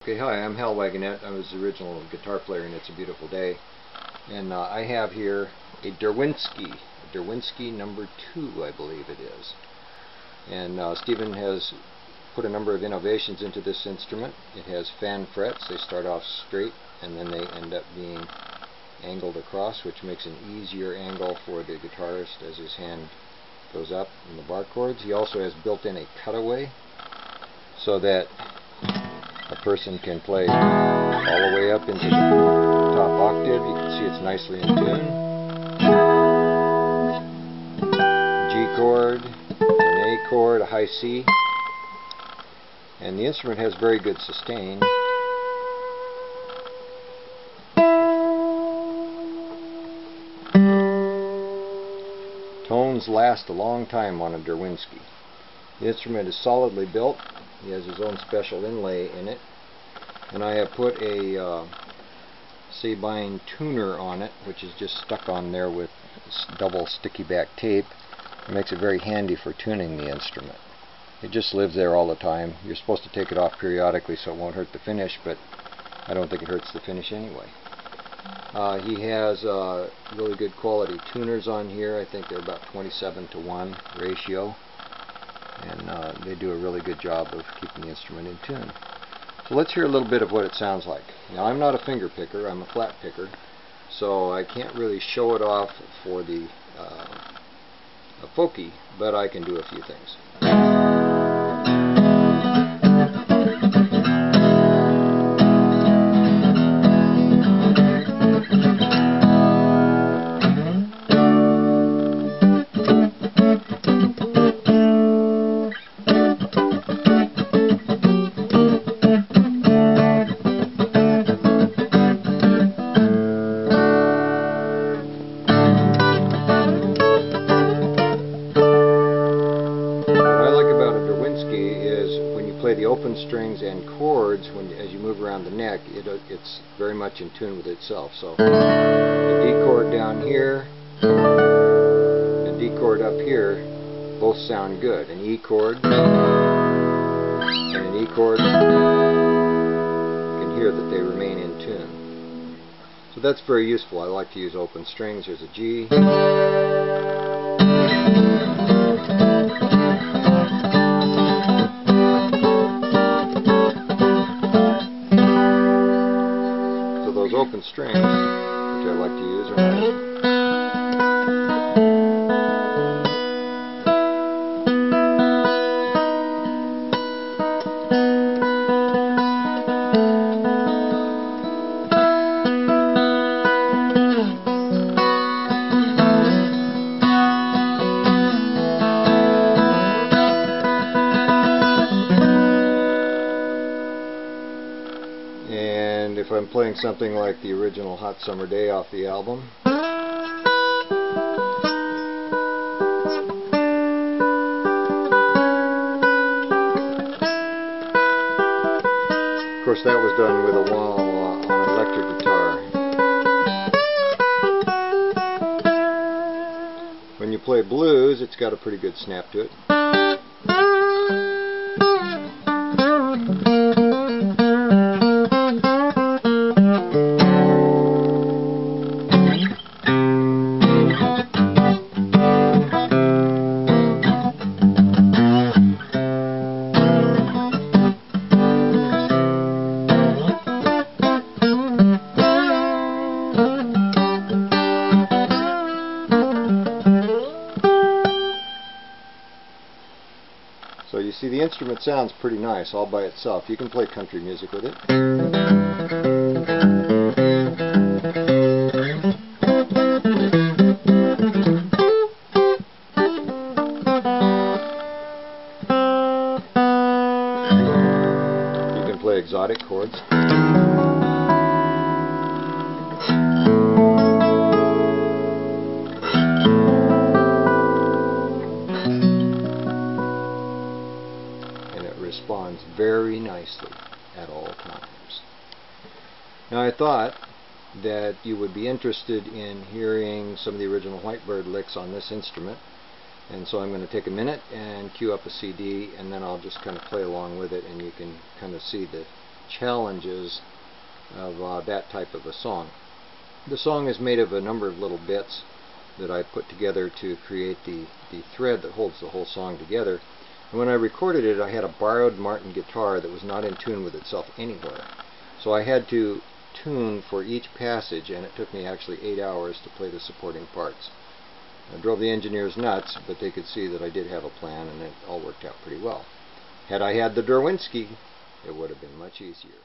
Okay, hi, I'm Hal Wagenet. I was the original guitar player in It's a Beautiful Day. And I have here a Derwinski number 2, I believe it is. And Stephen has put a number of innovations into this instrument. It has fan frets. They start off straight and then they end up being angled across, which makes an easier angle for the guitarist as his hand goes up in the bar chords. He also has built in a cutaway so that a person can play all the way up into the top octave. You can see it's nicely in tune. G chord, an A chord, a high C. And the instrument has very good sustain. Tones last a long time on a Derwinski. The instrument is solidly built. He has his own special inlay in it, and I have put a Sabine tuner on it, which is just stuck on there with double sticky back tape. It makes it very handy for tuning the instrument. It just lives there all the time. You're supposed to take it off periodically so it won't hurt the finish, but I don't think it hurts the finish anyway. He has really good quality tuners on here. I think they're about 27:1 ratio. And they do a really good job of keeping the instrument in tune. So let's hear a little bit of what it sounds like. Now, I'm not a finger picker, I'm a flat picker, so I can't really show it off for the folky, but I can do a few things. Play the open strings and chords as you move around the neck, it's very much in tune with itself. So a D chord down here, a D chord up here, both sound good. An E chord and an E chord, you can hear that they remain in tune. So that's very useful. I like to use open strings. There's a G. Those open strings, which I like to use, are nice. And if I'm playing something like the original Hot Summer Day off the album, of course that was done with a wah-wah on an electric guitar. When you play blues, it's got a pretty good snap to it. So you see the instrument sounds pretty nice all by itself. You can play country music with it. You can play exotic chords. Responds very nicely at all times. Now I thought that you would be interested in hearing some of the original Whitebird licks on this instrument, and so I'm going to take a minute and cue up a CD, and then I'll just kind of play along with it, and you can kind of see the challenges of that type of a song. The song is made of a number of little bits that I put together to create the thread that holds the whole song together. And when I recorded it, I had a borrowed Martin guitar that was not in tune with itself anywhere. So I had to tune for each passage, and it took me actually 8 hours to play the supporting parts. I drove the engineers nuts, but they could see that I did have a plan, and it all worked out pretty well. Had I had the Derwinski, it would have been much easier.